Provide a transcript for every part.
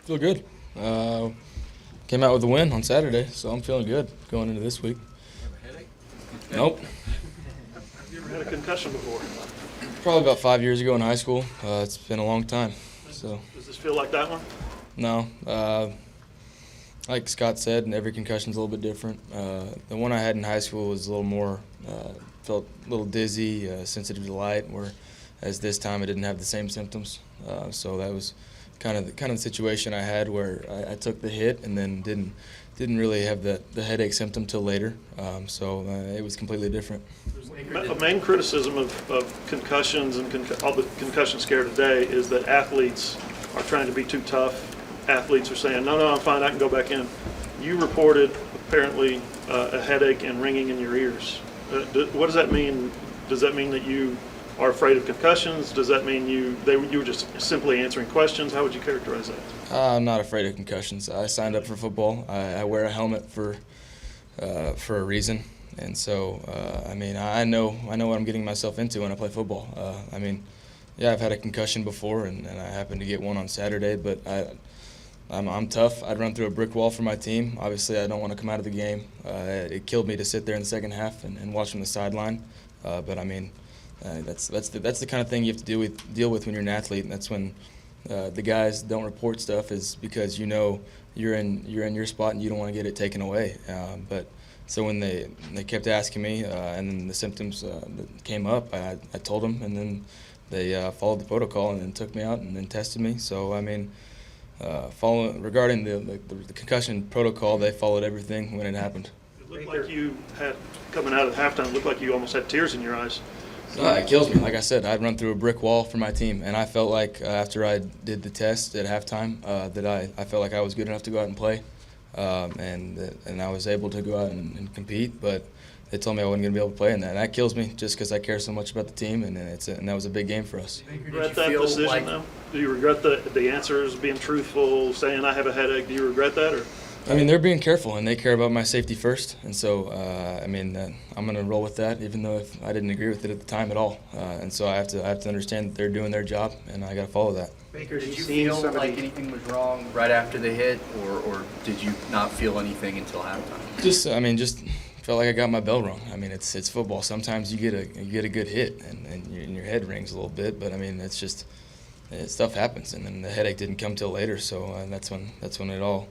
Feel good. Came out with a win on Saturday, so I'm feeling good going into this week. Have a headache? Nope. Have you ever had a concussion before? Probably about 5 years ago in high school. It's been a long time. So Does this feel like that one? no. Like Scott said, every concussion's a little bit different. The one I had in high school was a little more, felt a little dizzy, sensitive to light, whereas this time I didn't have the same symptoms. So that was kind of the situation I had where I took the hit and then didn't really have the headache symptom till later. So it was completely different. A main criticism of concussions and all the concussion scare today is that athletes are trying to be too tough. Athletes are saying, no, I'm fine, I can go back in. You reported apparently a headache and ringing in your ears. What does that mean? Does that mean that you are afraid of concussions? Does that mean you were just simply answering questions? How would you characterize that? I'm not afraid of concussions. I signed up for football. I wear a helmet for a reason, and so I know what I'm getting myself into when I play football. Yeah, I've had a concussion before, and I happened to get one on Saturday, but I'm tough. I'd run through a brick wall for my team. Obviously, I don't want to come out of the game. It killed me to sit there in the second half and watch from the sideline. That's the kind of thing you have to deal with when you're an athlete, and that's when the guys don't report stuff, is because you're in your spot and you don't want to get it taken away. So when they kept asking me, and then the symptoms that came up, I told them, and then they followed the protocol and then took me out and then tested me. So regarding the concussion protocol, they followed everything when it happened. It looked like you had, coming out of halftime, it looked like you almost had tears in your eyes. It kills me. Like I said, I'd run through a brick wall for my team, and I felt like after I did the test at halftime that I felt like I was good enough to go out and play, and I was able to go out and compete, but they told me I wasn't going to be able to play, and that kills me just because I care so much about the team, and that was a big game for us. Do you regret that decision now? Do you regret the answers, being truthful, saying I have a headache? Do you regret that? Or? They're being careful, and they care about my safety first, and so, I'm going to roll with that, even though I didn't agree with it at the time at all. And so I have to understand that they're doing their job, and I got to follow that. Baker, did you feel like anything was wrong right after the hit, or did you not feel anything until halftime? Just felt like I got my bell rung. It's football. Sometimes you get a good hit, and your head rings a little bit, but it's just stuff happens, and then the headache didn't come till later, so that's when it all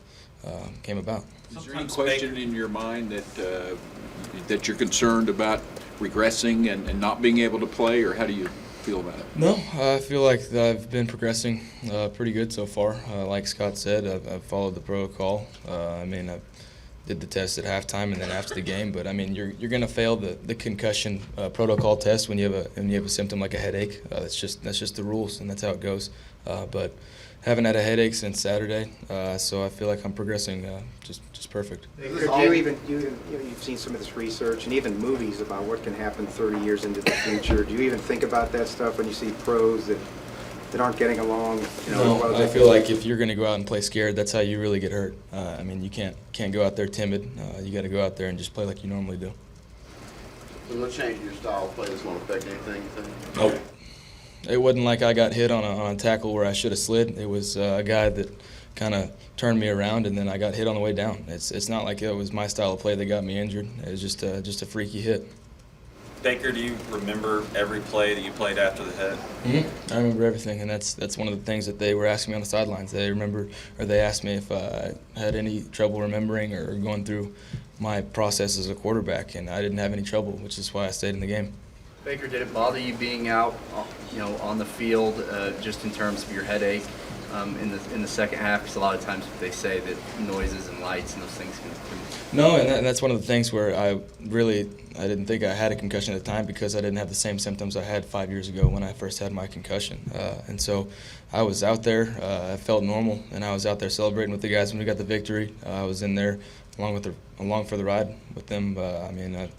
came about. Is there any question in your mind that you're concerned about regressing and not being able to play, or how do you feel about it? No, I feel like I've been progressing pretty good so far. Like Scott said, I've followed the protocol. I did the test at halftime and then after the game, but you're going to fail the concussion protocol test when you have a symptom like a headache. That's just the rules, and that's how it goes. But haven't had a headache since Saturday, so I feel like I'm progressing just perfect. You've seen some of this research and even movies about what can happen 30 years into the future. Do you even think about that stuff when you see pros that aren't getting along? No, I feel like if you're going to go out and play scared, that's how you really get hurt. You can't go out there timid. You got to go out there and just play like you normally do. So no change in your style of play that's going to affect anything, you think? Nope. It wasn't like I got hit on a tackle where I should have slid. It was a guy that kind of turned me around, and then I got hit on the way down. It's not like it was my style of play that got me injured. It was just a freaky hit. Baker, do you remember every play that you played after the hit? Mm-hmm. I remember everything, and that's one of the things that they were asking me on the sidelines. They asked me if I had any trouble remembering or going through my process as a quarterback, and I didn't have any trouble, which is why I stayed in the game. Baker, did it bother you being out, on the field, just in terms of your headache in the second half? Because a lot of times they say that noises and lights and those things can. No, and that's one of the things where I didn't think I had a concussion at the time because I didn't have the same symptoms I had 5 years ago when I first had my concussion. And so I was out there, I felt normal, and I was out there celebrating with the guys when we got the victory. I was in there along for the ride with them. I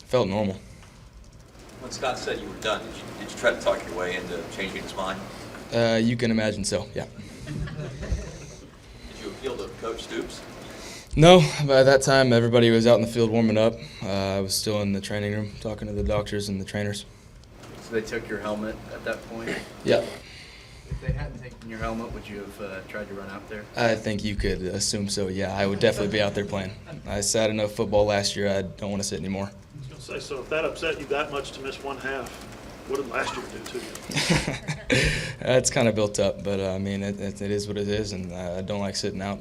felt normal. When Scott said you were done, did you try to talk your way into changing his mind? You can imagine so, yeah. Did you appeal to Coach Stoops? No, by that time everybody was out in the field warming up. I was still in the training room talking to the doctors and the trainers. So they took your helmet at that point? Yeah. If they hadn't taken your helmet, would you have tried to run out there? I think you could assume so, yeah. I would definitely be out there playing. I sat enough football last year, I don't want to sit anymore. I was going to say, so if that upset you that much to miss one half, what did last year do to you? It's kind of built up, but I mean, it is what it is, and I don't like sitting out.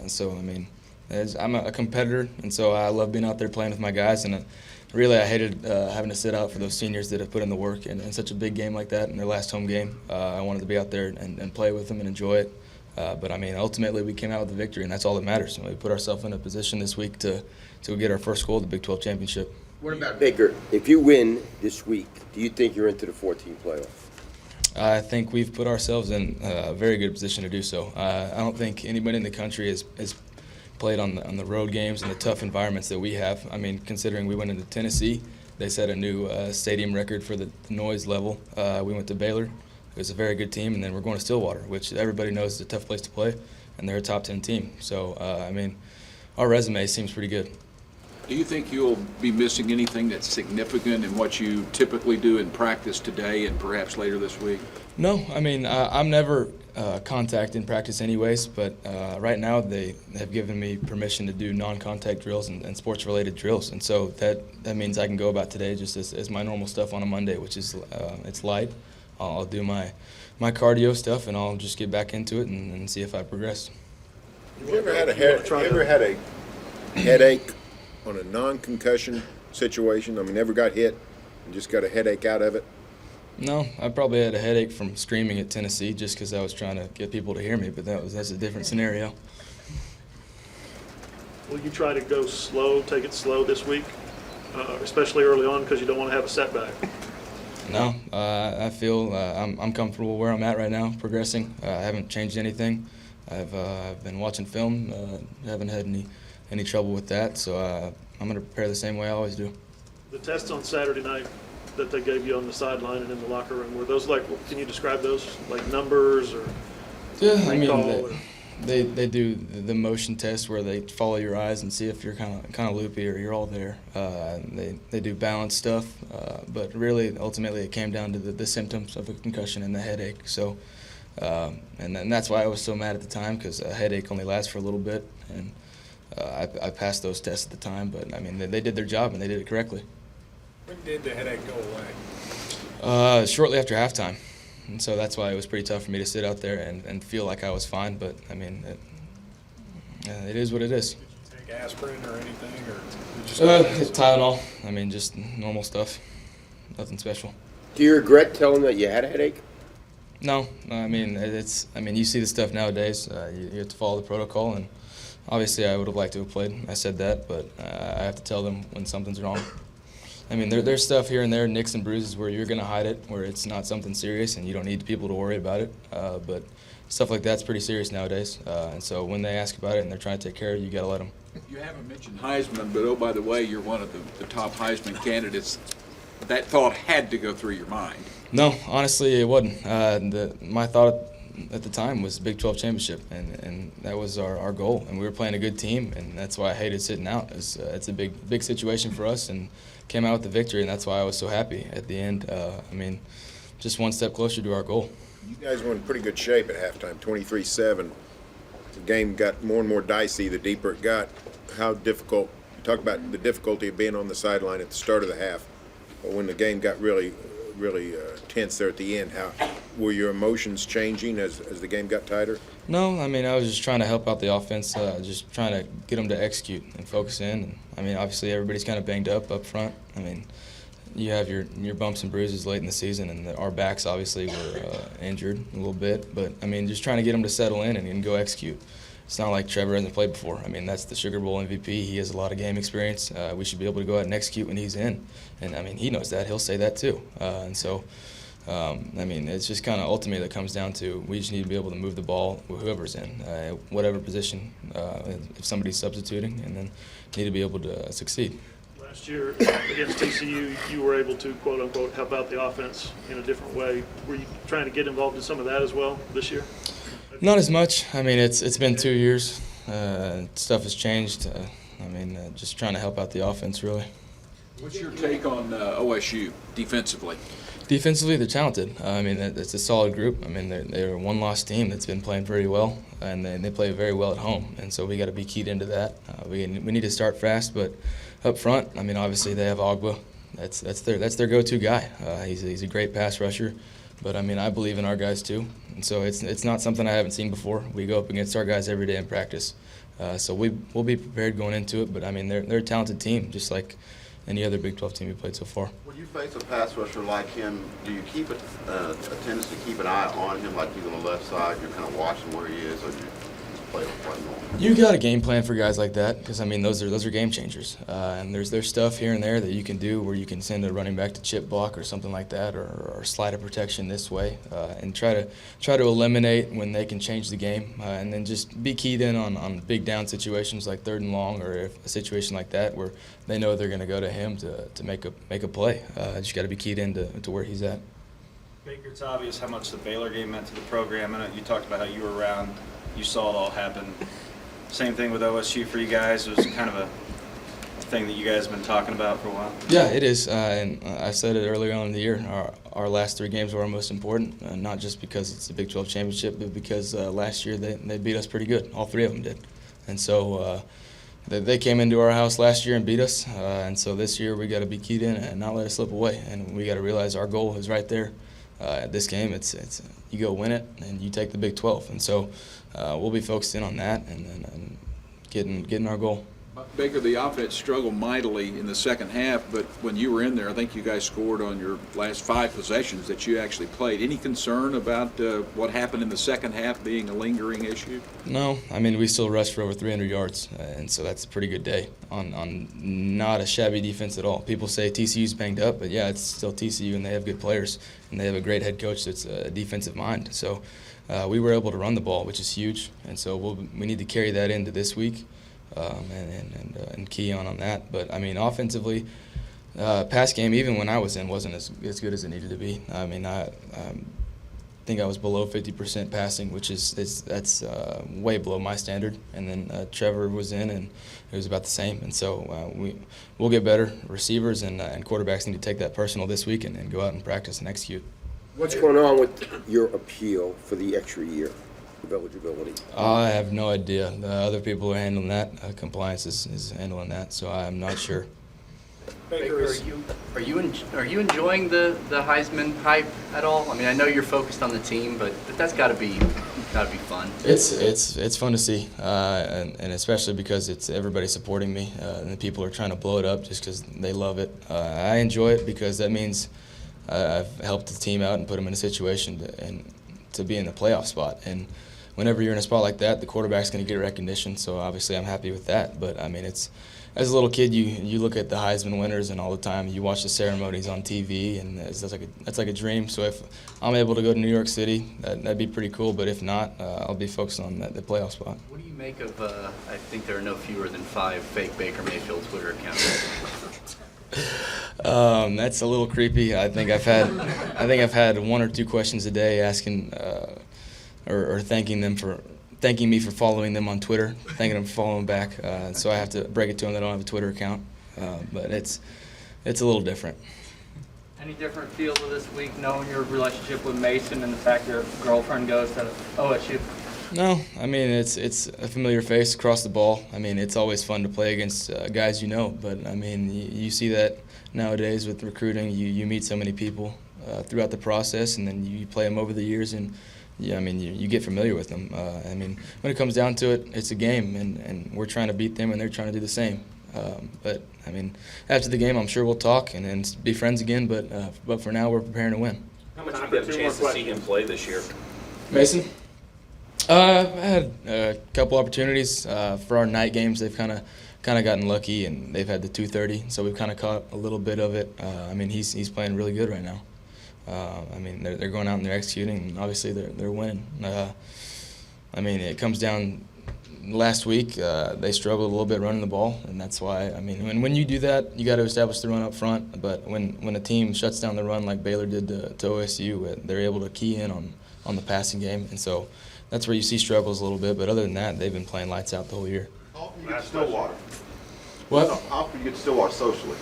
So, I mean, I'm a competitor, and so I love being out there playing with my guys, and really I hated having to sit out for those seniors that have put in the work in such a big game like that in their last home game. I wanted to be out there and play with them and enjoy it. But, I mean, ultimately we came out with a victory, and that's all that matters. We put ourselves in a position this week to get our first goal of the Big 12 championship. What about Baker, if you win this week, do you think you're into the 14 playoff? I think we've put ourselves in a very good position to do so. I don't think anybody in the country has played on the road games and the tough environments that we have. I mean, considering we went into Tennessee, they set a new stadium record for the noise level. We went to Baylor. It was a very good team, and then we're going to Stillwater, which everybody knows is a tough place to play, and they're a top 10 team. So, I mean, our resume seems pretty good. Do you think you'll be missing anything that's significant in what you typically do in practice today and perhaps later this week? No, I mean, I'm never contact in practice anyways, but right now they have given me permission to do non-contact drills and sports-related drills, and so that means I can go about today just as my normal stuff on a Monday, which is it's light. I'll do my cardio stuff, and I'll just get back into it and see if I progress. You ever had a headache on a non-concussion situation? I mean, never got hit and just got a headache out of it? No, I probably had a headache from screaming at Tennessee just because I was trying to get people to hear me, but that's a different scenario. Will you try to go slow, take it slow this week, especially early on because you don't want to have a setback? No, I feel I'm comfortable where I'm at right now, progressing. I haven't changed anything. I've been watching film, haven't had any trouble with that, so I'm going to prepare the same way I always do. The tests on Saturday night that they gave you on the sideline and in the locker room, were those like, can you describe those, like numbers or Yeah, I recall? mean, they do the motion test where they follow your eyes and see if you're kind of loopy or you're all there. They do balance stuff, but really, ultimately, it came down to the symptoms of a concussion and the headache. So, and that's why I was so mad at the time, because a headache only lasts for a little bit, and I passed those tests at the time. But I mean, they did their job and they did it correctly. When did the headache go away? Shortly after halftime. And so that's why it was pretty tough for me to sit out there and feel like I was fine. But, I mean, it is what it is. Did you take aspirin or anything, or did you Tylenol. I mean, just normal stuff. Nothing special. Do you regret telling them that you had a headache? No. I mean, you see the stuff nowadays. You have to follow the protocol. And obviously I would have liked to have played. I said that. But I have to tell them when something's wrong. I mean, there's stuff here and there, nicks and bruises, where you're going to hide it, where it's not something serious and you don't need people to worry about it. But stuff like that's pretty serious nowadays. And so when they ask about it and they're trying to take care of you, you got to let them. You haven't mentioned Heisman, but oh, by the way, you're one of the top Heisman candidates. That thought had to go through your mind. No, honestly, it wasn't. My thought at the time was Big 12 championship, and that was our goal. And we were playing a good team, and that's why I hated sitting out. It's a big situation for us, and came out with the victory, and that's why I was so happy at the end. I mean, just one step closer to our goal. You guys were in pretty good shape at halftime, 23-7. The game got more and more dicey the deeper it got. How difficult, you talk about the difficulty of being on the sideline at the start of the half, but when the game got really tense there at the end, how were your emotions changing as the game got tighter? No, I mean, I was just trying to help out the offense, just trying to get them to execute and focus in. And, I mean, obviously everybody's kind of banged up front. I mean, you have your bumps and bruises late in the season, and our backs obviously were injured a little bit. But, I mean, just trying to get them to settle in and go execute. It's not like Trevor hasn't played before. I mean, that's the Sugar Bowl MVP. He has a lot of game experience. We should be able to go out and execute when he's in. And, I mean, he knows that. He'll say that too. And so, I mean, it's just kind of ultimately that comes down to we just need to be able to move the ball with whoever's in, whatever position, if somebody's substituting, and then need to be able to succeed. Last year against TCU, you were able to, quote unquote, help out the offense in a different way. Were you trying to get involved in some of that as well this year? Not as much. I mean, it's been 2 years. Stuff has changed. I mean, just trying to help out the offense, really. What's your take on OSU defensively? Defensively, they're talented. I mean, it's a solid group. I mean, they're a one-loss team that's been playing pretty well, and they play very well at home. And so we got to be keyed into that. We need to start fast, but up front, I mean, obviously they have Ogba. That's their go-to guy. He's a great pass rusher, but I mean, I believe in our guys too. And so it's not something I haven't seen before. We go up against our guys every day in practice, so we'll be prepared going into it. But I mean, they're a talented team, just like any other Big 12 team we played so far. When you face a pass rusher like him, do you keep a tendency to keep an eye on him, like he's on the left side, you're kind of watching where he is, or do you play normal? You got a game plan for guys like that because I mean those are game changers, and there's stuff here and there that you can do where you can send a running back to chip block or something like that, or slide a protection this way, and try to eliminate when they can change the game, and then just be keyed in on big down situations like 3rd and long, or if a situation like that where they know they're going to go to him to make a play. Just got to be keyed in to where he's at. Baker, it's obvious how much the Baylor game meant to the program. I know you talked about how you were around, you saw it all happen. Same thing with OSU for you guys. It was kind of a thing that you guys have been talking about for a while. Yeah, it is, and I said it earlier on in the year. Our last 3 games were our most important, not just because it's the Big 12 championship, but because last year they beat us pretty good. All 3 of them did, and so they came into our house last year and beat us, and so this year we got to be keyed in and not let it slip away, and we got to realize our goal is right there. This game, it's you go win it and you take the Big 12, and so we'll be focused in on that and getting our goal. Baker, the offense struggled mightily in the second half, but when you were in there, I think you guys scored on your last 5 possessions that you actually played. Any concern about what happened in the second half being a lingering issue? No, I mean, we still rushed for over 300 yards, and so that's a pretty good day on not a shabby defense at all. People say TCU's banged up, but yeah, it's still TCU, and they have good players, and they have a great head coach that's a defensive mind. So we were able to run the ball, which is huge, and so we need to carry that into this week. And key on that. But, I mean, offensively, pass game, even when I was in, wasn't as good as it needed to be. I mean, I think I was below 50% passing, which that's way below my standard. And then Trevor was in, and it was about the same. And so we'll get better. Receivers and quarterbacks need to take that personal this week and go out and practice and execute. What's going on with your appeal for the extra year of eligibility? I have no idea. The other people are handling that. Compliance is handling that, so I'm not sure. Baker, are you enjoying the Heisman hype at all? I mean, I know you're focused on the team, but that's got to be fun. It's fun to see, and especially because it's everybody supporting me, and the people are trying to blow it up just because they love it. I enjoy it because that means I've helped the team out and put them in a situation to be in the playoff spot. And whenever you're in a spot like that, the quarterback's going to get recognition. So obviously, I'm happy with that. But I mean, it's as a little kid, you look at the Heisman winners, and all the time you watch the ceremonies on TV, and that's like a dream. So if I'm able to go to New York City, that'd be pretty cool. But if not, I'll be focused on the playoff spot. What do you make of? I think there are no fewer than 5 fake Baker Mayfield Twitter accounts. That's a little creepy. I think I've had 1 or 2 questions a day asking or thanking me for following them on Twitter, thanking them for following back. So I have to break it to them that I don't have a Twitter account. But it's a little different. Any different feel to this week, knowing your relationship with Mason and the fact your girlfriend goes to OSU? No, I mean, it's a familiar face across the ball. I mean, it's always fun to play against guys you know, but I mean, you see that nowadays with recruiting. You meet so many people throughout the process, and then you play them over the years, and yeah, I mean, you get familiar with them. I mean, when it comes down to it, it's a game, and we're trying to beat them, and they're trying to do the same. But I mean, after the game, I'm sure we'll talk and be friends again. But for now, we're preparing to win. How much have you had a chance to see him play this year? Mason? I've had a couple opportunities for our night games. They've kind of gotten lucky, and they've had the 2:30, so we've kind of caught a little bit of it. I mean, he's playing really good right now. I mean, they're going out and they're executing, and obviously they're winning. I mean, it comes down. Last week, they struggled a little bit running the ball, and that's why. I mean, when you do that, you got to establish the run up front. But when a team shuts down the run like Baylor did to OSU, they're able to key in on the passing game, and so that's where you see struggles a little bit. But other than that, they've been playing lights out the whole year. How often you get to Stillwater? What? How often you get to Stillwater socially?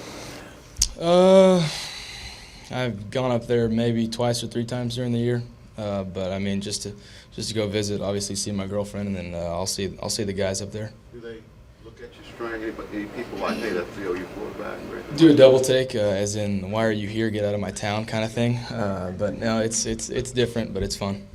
I've gone up there maybe twice or 3 times during the year, but I mean just to go visit, obviously see my girlfriend, and then I'll see the guys up there. Do they look at you strange? Any people like, hey, that's the OU quarterback? Do a double take, as in, why are you here? Get out of my town, kind of thing. But no, it's different, but it's fun.